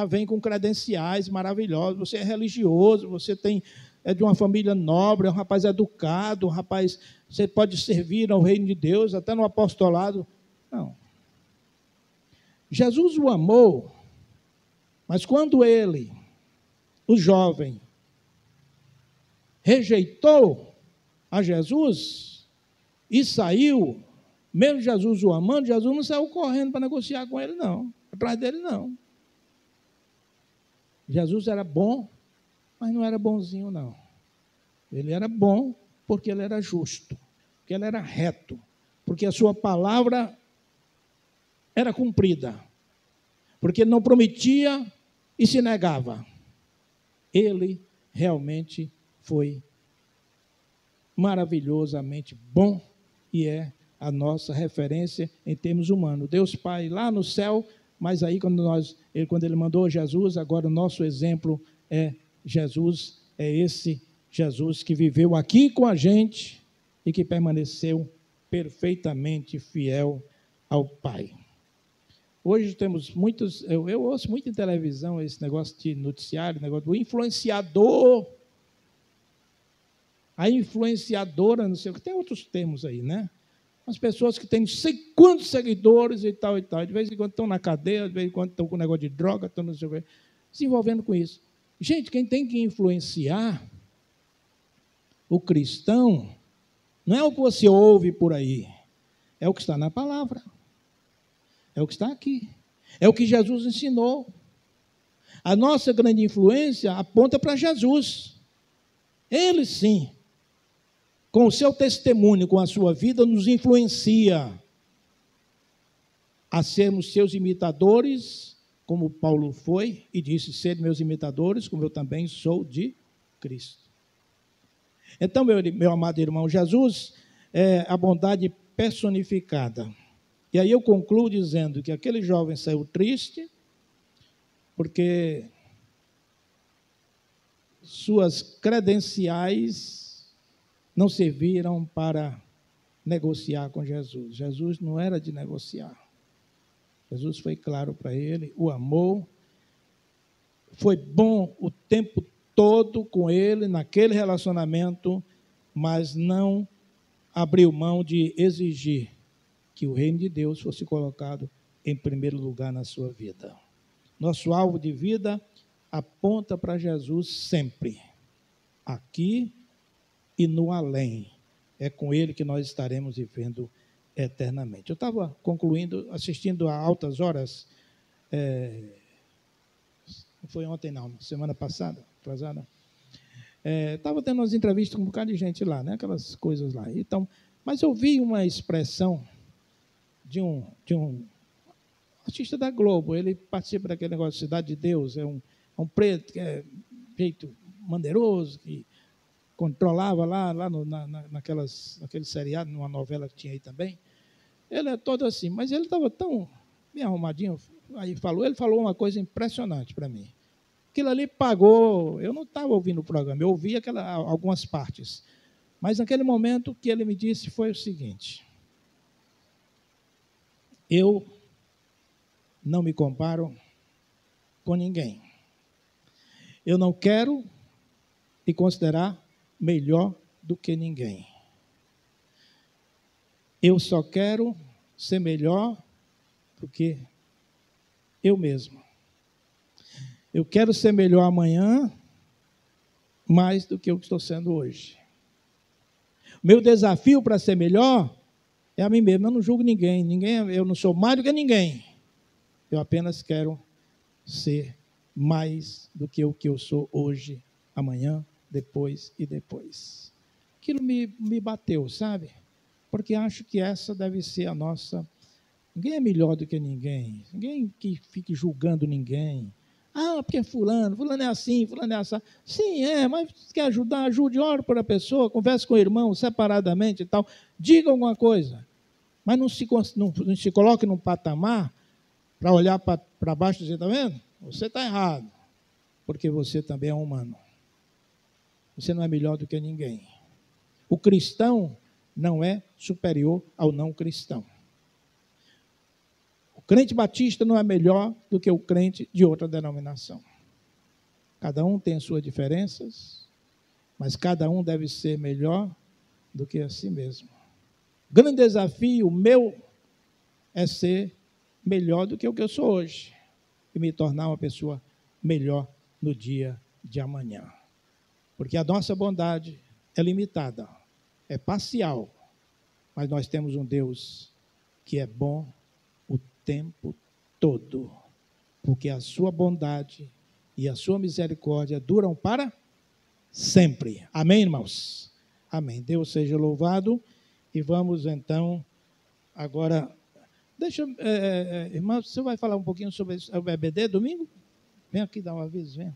vem com credenciais maravilhosos, você é religioso, você é de uma família nobre, é um rapaz educado, um rapaz, você pode servir ao reino de Deus, até no apostolado. Não. Jesus o amou, mas quando ele, o jovem, rejeitou a Jesus e saiu, mesmo Jesus o amando, Jesus não saiu correndo para negociar com ele, não. Atrás dele, não. Jesus era bom, mas não era bonzinho, não. Ele era bom porque ele era justo, porque ele era reto, porque a sua palavra era cumprida, porque não prometia e se negava. Ele realmente foi maravilhosamente bom e é a nossa referência em termos humanos. Deus Pai lá no céu, mas aí quando ele mandou Jesus, agora o nosso exemplo é Jesus, é esse Jesus que viveu aqui com a gente e que permaneceu perfeitamente fiel ao Pai. Hoje temos muitos, eu ouço muito em televisão esse negócio de noticiário, negócio do influenciador, a influenciadora, não sei o que, tem outros termos aí, né? As pessoas que têm não sei quantos seguidores e tal, de vez em quando estão na cadeia, de vez em quando estão com negócio de droga, estão não sei o que, se envolvendo com isso. Gente, quem tem que influenciar o cristão não é o que você ouve por aí, é o que está na palavra, é o que está aqui, é o que Jesus ensinou. A nossa grande influência aponta para Jesus. Ele sim, com o seu testemunho, com a sua vida, nos influencia a sermos seus imitadores, como Paulo foi e disse: sede meus imitadores, como eu também sou de Cristo. Então, meu amado irmão, Jesus é a bondade personificada. E aí eu concluo dizendo que aquele jovem saiu triste, porque suas credenciais não serviram para negociar com Jesus. Jesus não era de negociar. Jesus foi claro para ele, o amou, foi bom o tempo todo com ele, naquele relacionamento, mas não abriu mão de exigir que o reino de Deus fosse colocado em primeiro lugar na sua vida. Nosso alvo de vida aponta para Jesus sempre, aqui e no além. É com ele que nós estaremos vivendo eternamente. Eu estava concluindo, assistindo a Altas Horas, não foi ontem não, semana passada, atrasada. Estava tendo umas entrevistas com um bocado de gente lá, né? Aquelas coisas lá. Então, mas eu vi uma expressão de um artista da Globo, ele participa daquele negócio de Cidade de Deus, é um preto que é jeito maneiroso, que controlava lá naquele seriado, numa novela que tinha aí também. Ele é todo assim, mas ele estava tão bem arrumadinho, aí ele falou uma coisa impressionante para mim. Aquilo ali pagou, eu não estava ouvindo o programa, eu ouvi algumas partes, mas naquele momento o que ele me disse foi o seguinte: eu não me comparo com ninguém. Eu não quero me considerar melhor do que ninguém. Eu só quero ser melhor do que eu mesmo. Eu quero ser melhor amanhã, mais do que eu estou sendo hoje. Meu desafio para ser melhor é a mim mesmo. Eu não julgo ninguém, eu não sou mais do que ninguém. Eu apenas quero ser mais do que o que eu sou hoje, amanhã, depois e depois. Aquilo me bateu, sabe? Porque acho que essa deve ser a nossa... Ninguém é melhor do que ninguém. Ninguém que fique julgando ninguém. Ah, porque fulano é assim, fulano é assim. Sim, mas quer ajudar, ajude, ore por a pessoa, converse com o irmão separadamente e tal. Diga alguma coisa. Mas não se coloque num patamar para olhar para baixo e dizer: está vendo? Você está errado. Porque você também é humano. Você não é melhor do que ninguém. O cristão não é superior ao não cristão. O crente batista não é melhor do que o crente de outra denominação. Cada um tem as suas diferenças, mas cada um deve ser melhor do que a si mesmo. O grande desafio meu é ser melhor do que o que eu sou hoje e me tornar uma pessoa melhor no dia de amanhã. Porque a nossa bondade é limitada, é parcial, mas nós temos um Deus que é bom o tempo todo, porque a sua bondade e a sua misericórdia duram para sempre. Amém, irmãos? Amém. Deus seja louvado. E vamos então Agora, deixa, irmã, você vai falar um pouquinho sobre o EBD domingo? Vem aqui dar um aviso, vem.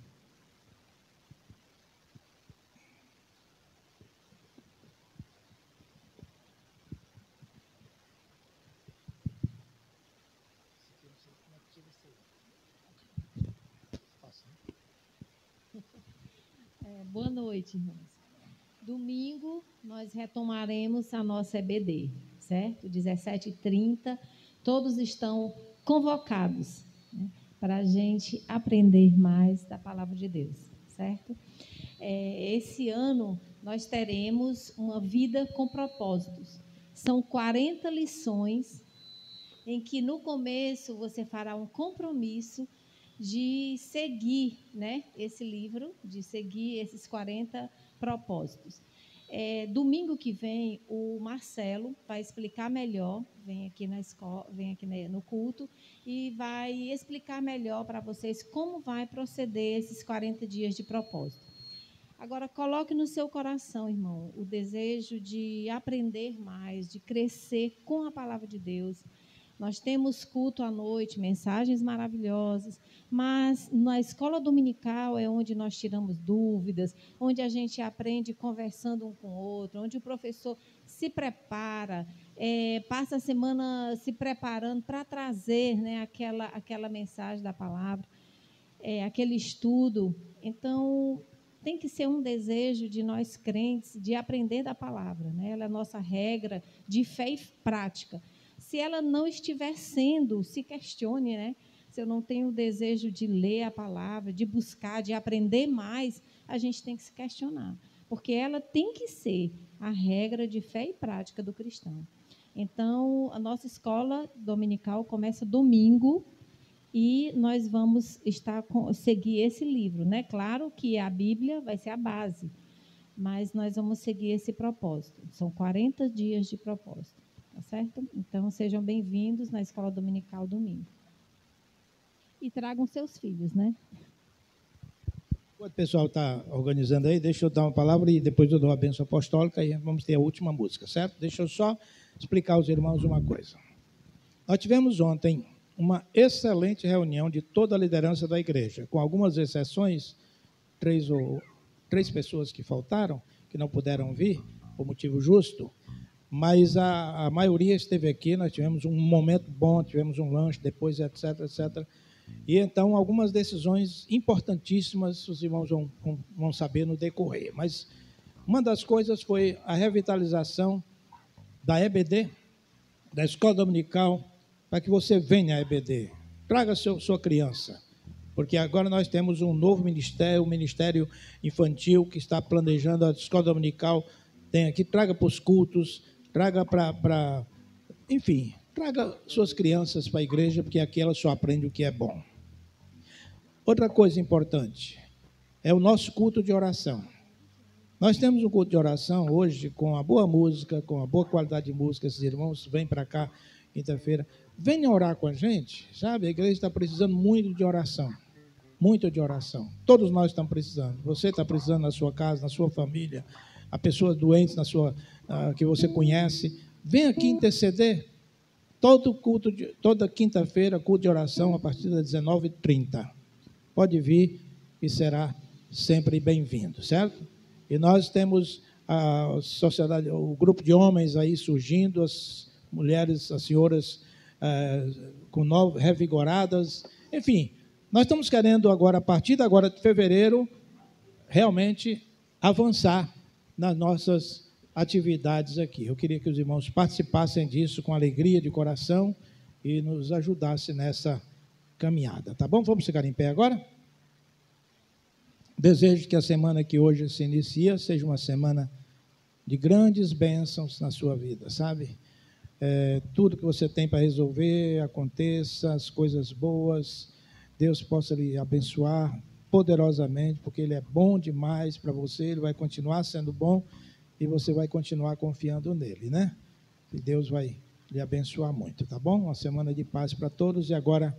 Boa noite, irmãos. Domingo nós retomaremos a nossa EBD, certo? 17h30, todos estão convocados, né, para a gente aprender mais da palavra de Deus, certo? Esse ano nós teremos uma vida com propósitos. São 40 lições em que no começo você fará um compromisso de seguir, né, esse livro, de seguir esses 40 propósitos. Domingo que vem, o Marcelo vai explicar melhor, vem aqui na escola, vem aqui no culto, e vai explicar melhor para vocês como vai proceder esses 40 dias de propósito. Agora, coloque no seu coração, irmão, o desejo de aprender mais, de crescer com a palavra de Deus. Nós temos culto à noite, mensagens maravilhosas, mas na escola dominical é onde nós tiramos dúvidas, onde a gente aprende conversando um com o outro, onde o professor se prepara, passa a semana se preparando para trazer, né, aquela mensagem da palavra, aquele estudo. Então, tem que ser um desejo de nós crentes de aprender da palavra, né? Ela é a nossa regra de fé e prática. Se ela não estiver sendo, se questione, né? Se eu não tenho o desejo de ler a palavra, de buscar, de aprender mais, a gente tem que se questionar, porque ela tem que ser a regra de fé e prática do cristão. Então, a nossa escola dominical começa domingo e nós vamos seguir esse livro, né? Claro que a Bíblia vai ser a base, mas nós vamos seguir esse propósito. São 40 dias de propósito. Tá certo? Então, sejam bem-vindos na Escola Dominical domingo. E tragam seus filhos, né? Enquanto o pessoal está organizando aí, deixa eu dar uma palavra e depois eu dou a bênção apostólica e vamos ter a última música, certo? Deixa eu só explicar aos irmãos uma coisa. Nós tivemos ontem uma excelente reunião de toda a liderança da igreja, com algumas exceções, três pessoas que faltaram, que não puderam vir, por motivo justo, mas a maioria esteve aqui. Nós tivemos um momento bom, tivemos um lanche depois, etc, etc. E então, algumas decisões importantíssimas os irmãos vão saber no decorrer. Mas uma das coisas foi a revitalização da EBD, da Escola Dominical, para que você venha à EBD. Traga sua criança, porque agora nós temos um novo ministério, o Ministério Infantil, que está planejando a Escola Dominical. Tem aqui, traga para os cultos, traga enfim, traga suas crianças para a igreja, porque aqui elas só aprendem o que é bom. Outra coisa importante é o nosso culto de oração. Nós temos um culto de oração hoje com a boa música, com a boa qualidade de música. Esses irmãos vêm para cá quinta-feira. Venham orar com a gente, sabe? A igreja está precisando muito de oração. Muito de oração. Todos nós estamos precisando. Você está precisando na sua casa, na sua família, a pessoas doentes que você conhece. Vem aqui interceder. Toda quinta-feira, culto de oração a partir das 19h30. Pode vir e será sempre bem-vindo, certo? E nós temos a sociedade, o grupo de homens aí surgindo, as mulheres, as senhoras revigoradas. Enfim, nós estamos querendo agora, a partir de agora de fevereiro, realmente avançar nas nossas atividades aqui. Eu queria que os irmãos participassem disso com alegria de coração e nos ajudassem nessa caminhada, tá bom? Vamos ficar em pé agora? Desejo que a semana que hoje se inicia seja uma semana de grandes bênçãos na sua vida, sabe? Tudo que você tem para resolver aconteça, as coisas boas, Deus possa lhe abençoar poderosamente, porque Ele é bom demais para você, Ele vai continuar sendo bom e você vai continuar confiando nele, né? E Deus vai lhe abençoar muito, tá bom? Uma semana de paz para todos. E agora,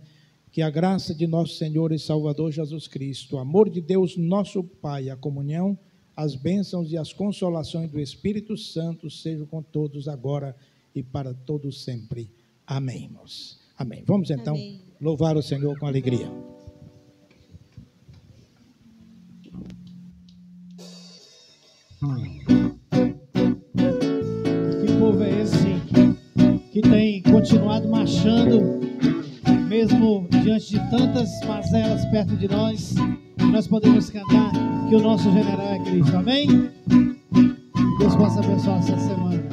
que a graça de nosso Senhor e Salvador Jesus Cristo, o amor de Deus nosso Pai, a comunhão, as bênçãos e as consolações do Espírito Santo sejam com todos agora e para todos sempre. Amém, irmãos. Amém. Vamos então Amém. louvar o Senhor com alegria. Que povo é esse que tem continuado marchando, mesmo diante de tantas mazelas perto de nós, que nós podemos cantar que o nosso general é Cristo. Amém? Deus possa abençoar essa semana.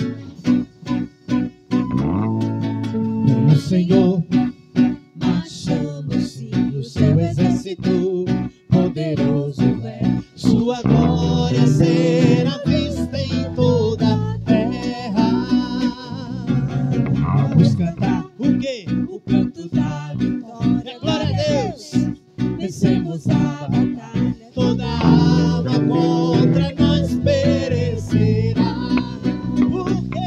O Senhor Marchamos sim, o seu exército poderoso é. sua glória será vista em toda a terra. Vamos cantar o quê? O canto da vitória. Glória a Deus! Vencemos a batalha. Toda alma contra nós perecerá. Porque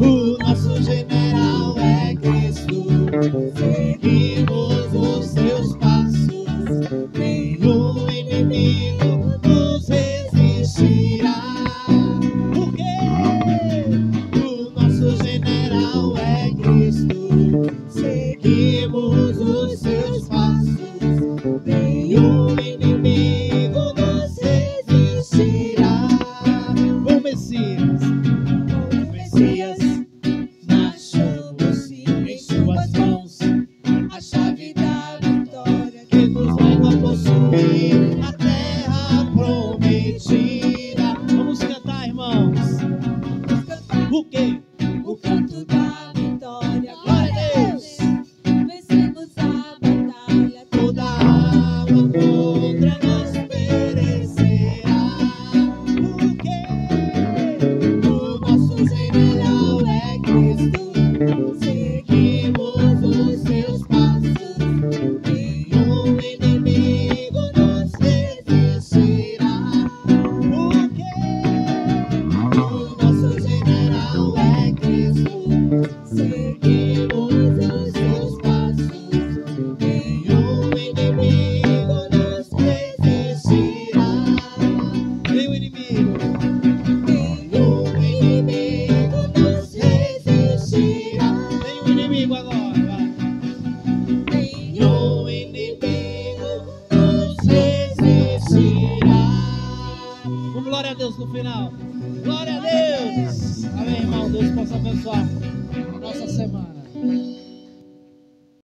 o nosso general é Cristo. Seguimos os seus passos. Nenhum inimigo nos resistirá. Porque o nosso general é Cristo. Seguimos os seus passos. Nenhum inimigo nos resistirá. O Messias Marchamos sim, em suas mãos a chave da vitória. que nos leva a possuir a terra prometida. Vamos cantar, irmãos. O quê? O canto da vitória. Glória a Deus! Vencemos a batalha. Toda alma contra nós perecerá. Porque o nosso general é Cristo. Seguimos os seus passos. Nenhum inimigo nos resistirá. Porque o nosso general é Cristo. Seguimos os seus passos. Nenhum inimigo nos resistirá. Nenhum inimigo. Nenhum inimigo nos resistirá. Nenhum inimigo agora. Vai. Nenhum inimigo nos resistirá. Com glória a Deus no final. Glória a Deus. Amém, irmão. Deus possa abençoar a nossa semana.